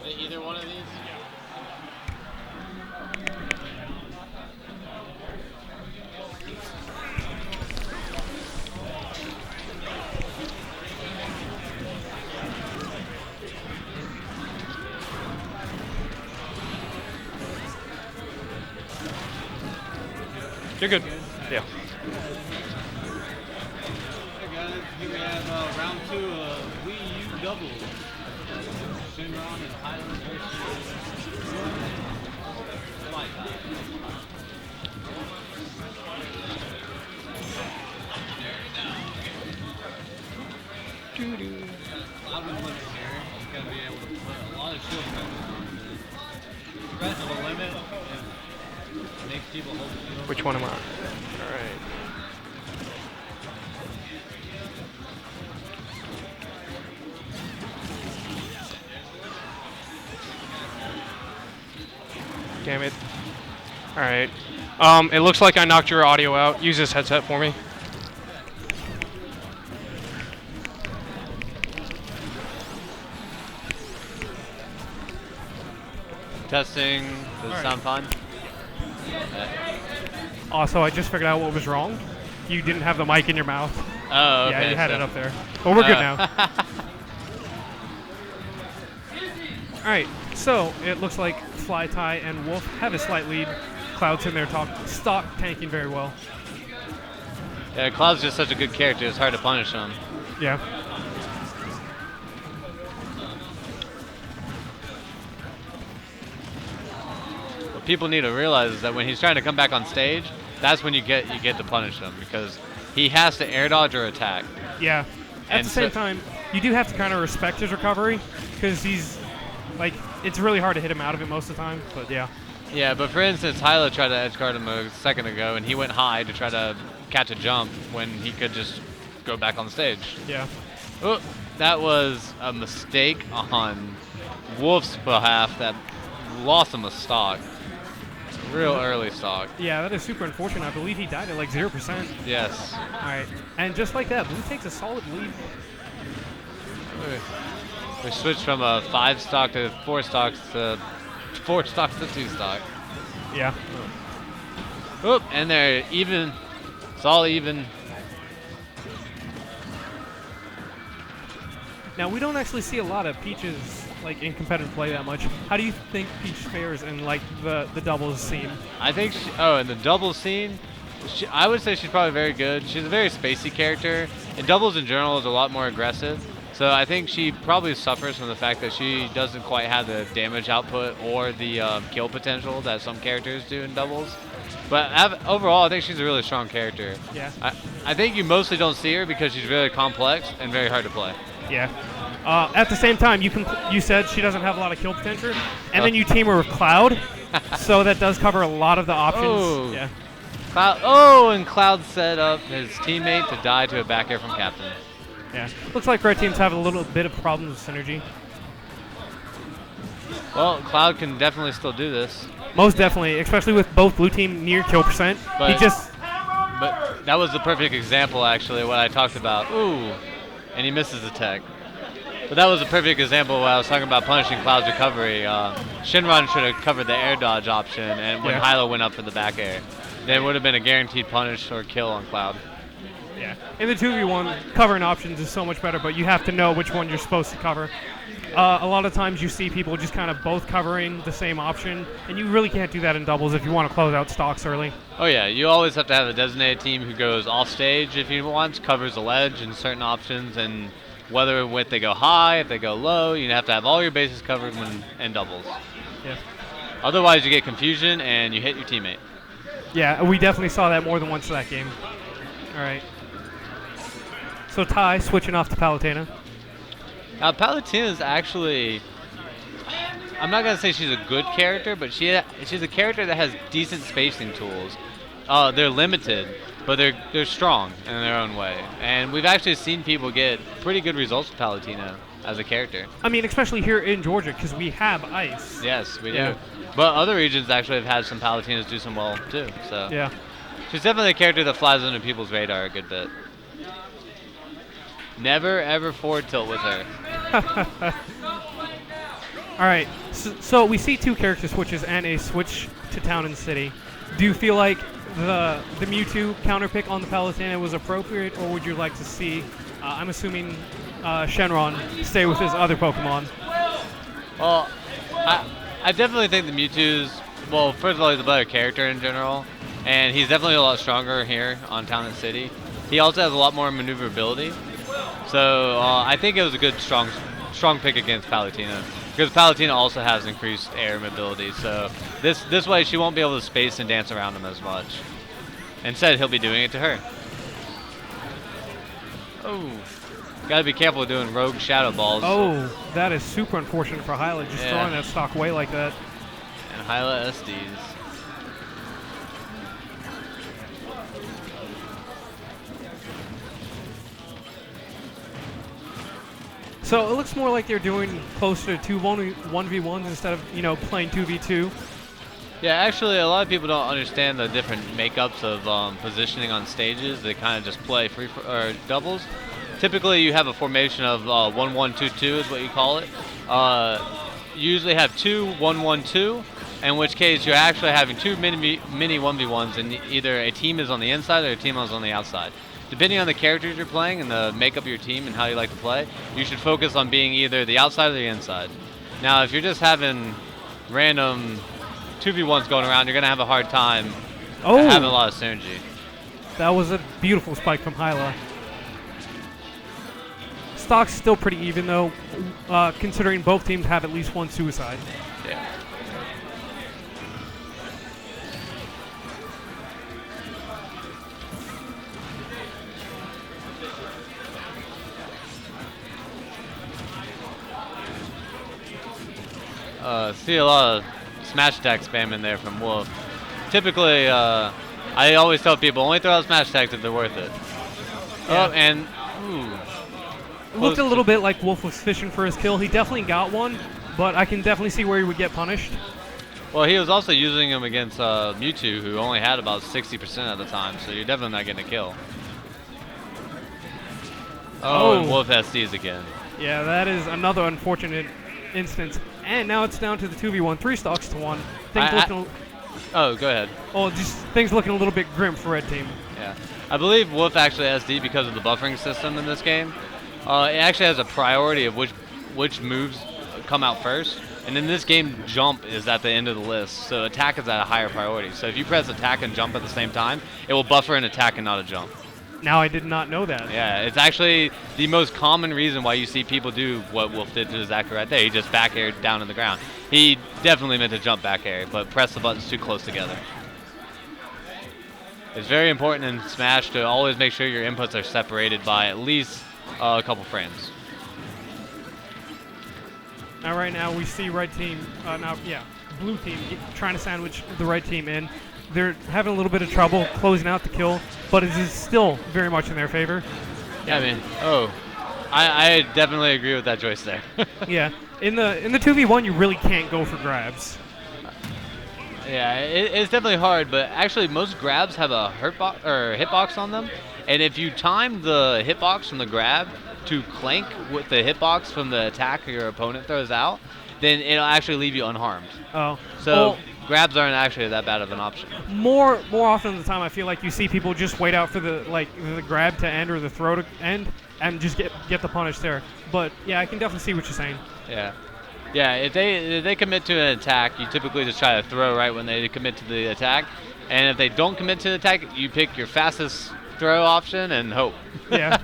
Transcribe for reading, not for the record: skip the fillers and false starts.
Either one of these? You're good. Yeah. Hey guys, here we have round 2 of Wii U doubles. Shenron and Hyla versus FlyTy. I've been looking here. He's got to be able to put a lot of shield pressure on this. Press the limit and makes people hold the shield. Which one am I? All right. Damn it. All right. It looks like I knocked your audio out. Use this headset for me. Testing. Does it sound fine? Also, I just figured out what was wrong. You didn't have the mic in your mouth. Oh, okay. Yeah, you had it up there. But we're good now. All right. So it looks like FlyTy and Woof have a slight lead. Cloud's in there stock tanking very well. Yeah, Cloud's just such a good character. It's hard to punish him. Yeah. What people need to realize is that when he's trying to come back on stage, that's when you get to punish him because he has to air dodge or attack. Yeah. At And the same so- time, you do have to kind of respect his recovery because he's like it's really hard to hit him out of it most of the time. But yeah. Yeah, but for instance, Hyla tried to edge guard him a second ago, and he went high to try to catch a jump when he could just go back on the stage. Yeah. Oh, that was a mistake on Wolf's behalf that lost him a stock. Real early stock. Yeah, that is super unfortunate. I believe he died at like 0%. Yes. All right. And just like that, Blue takes a solid lead. We switched from a 5 stock to 4 stocks to 4 stocks to 2 stock. Yeah. Oop, and they're even. It's all even. Now we don't actually see a lot of Peaches like in competitive play that much. How do you think Peach fares in like the doubles scene? I think. In the doubles scene, I would say she's probably very good. She's a very spacey character, and doubles in general is a lot more aggressive. So I think she probably suffers from the fact that she doesn't quite have the damage output or the kill potential that some characters do in doubles. But overall, I think she's a really strong character. Yeah. I think you mostly don't see her because she's really complex and very hard to play. Yeah. At the same time, you said she doesn't have a lot of kill potential, and then you team her with Cloud, so that does cover a lot of the options. Oh. Yeah. And Cloud set up his teammate to die to a back air from Captain. Yeah. Looks like red teams have a little bit of problems with synergy. Well, Cloud can definitely still do this. Most definitely, especially with both blue team near kill percent. But that was the perfect example, actually, what I talked about. Ooh, and he misses the tech. But that was a perfect example of what I was talking about punishing Cloud's recovery. Shenron should have covered the air dodge option, and when Hyla went up for the back air, then it would have been a guaranteed punish or kill on Cloud. Yeah. In the 2v1, covering options is so much better, but you have to know which one you're supposed to cover. A lot of times you see people just kind of both covering the same option, and you really can't do that in doubles if you want to close out stocks early. Oh yeah, you always have to have a designated team who goes off stage if he wants, covers the ledge and certain options, and whether if they go high, if they go low, you have to have all your bases covered when in doubles. Yeah. Otherwise you get confusion and you hit your teammate. Yeah, we definitely saw that more than once in that game. All right. So Ty switching off to Palutena. Now Palutena is actually, I'm not gonna say she's a good character, but she's a character that has decent spacing tools. They're limited, but they're strong in their own way. And we've actually seen people get pretty good results with Palutena as a character. I mean, especially here in Georgia, because we have ice. Yes, we do. But other regions actually have had some Palutenas do some well too. So yeah, she's definitely a character that flies under people's radar a good bit. Never ever forward tilt with her. All right. So we see 2 character switches and a switch to town and city. Do you feel like the Mewtwo counterpick on the Palutena was appropriate, or would you like to see, I'm assuming, Shenron stay with his other Pokemon? Well, I definitely think the Mewtwo's, well, first of all, he's a better character in general, and he's definitely a lot stronger here on Town and City. He also has a lot more maneuverability, so I think it was a good, strong pick against Palutena, because Palutena also has increased air mobility, so this way she won't be able to space and dance around him as much. Instead, he'll be doing it to her. Oh, gotta be careful doing rogue shadow balls. Oh, that is super unfortunate for Hyla, just throwing that stock away like that. And Hyla SDs. So it looks more like they're doing closer to 2 1v1s instead of, playing 2v2. Yeah, actually, a lot of people don't understand the different makeups of positioning on stages. They kind of just play or doubles. Typically, you have a formation of 1-1-2-2 is what you call it. You usually have 2-1-1-2, in which case you're actually having 2 mini 1v1s, and either a team is on the inside or a team is on the outside. Depending on the characters you're playing and the makeup of your team and how you like to play, you should focus on being either the outside or the inside. Now, if you're just having random 2v1s going around, you're going to have a hard time having a lot of synergy. That was a beautiful spike from Hyla. Stock's still pretty even, though, considering both teams have at least 1 suicide. Yeah. See a lot of smash attack spam in there from Woof. Typically, I always tell people only throw out smash attacks if they're worth it. Yeah. Oh, and ooh. It looked a little bit like Woof was fishing for his kill. He definitely got one, but I can definitely see where he would get punished. Well, he was also using him against Mewtwo, who only had about 60% at the time, so you're definitely not getting a kill. Oh, and Woof SDs again. Yeah, that is another unfortunate instance. And now it's down to the 2v1, 3 stocks to 1. Oh, go ahead. Oh, just things looking a little bit grim for Red Team. Yeah. I believe Woof actually SD because of the buffering system in this game. It actually has a priority of which moves come out first. And in this game, jump is at the end of the list, so attack is at a higher priority. So if you press attack and jump at the same time, it will buffer an attack and not a jump. Now I did not know that. Yeah, it's actually the most common reason why you see people do what Woof did to Zachary right there. He just back aired down in the ground. He definitely meant to jump back air, but press the buttons too close together. It's very important in Smash to always make sure your inputs are separated by at least a couple frames. Now right now we see Red Team, Blue Team trying to sandwich the Red Team in. They're having a little bit of trouble closing out the kill, but it is still very much in their favor. Yeah, I mean, I definitely agree with that choice there. Yeah, in the 2v1 you really can't go for grabs. Yeah, it's definitely hard, but actually most grabs have a hitbox on them, and if you time the hitbox from the grab to clank with the hitbox from the attack your opponent throws out, then it'll actually leave you unharmed. Oh, so grabs aren't actually that bad of an option. More often than the time, I feel like you see people just wait out for the grab to end or the throw to end and just get the punish there. But yeah, I can definitely see what you're saying. Yeah. Yeah, if they commit to an attack, you typically just try to throw right when they commit to the attack. And if they don't commit to the attack, you pick your fastest throw option and hope. Yeah.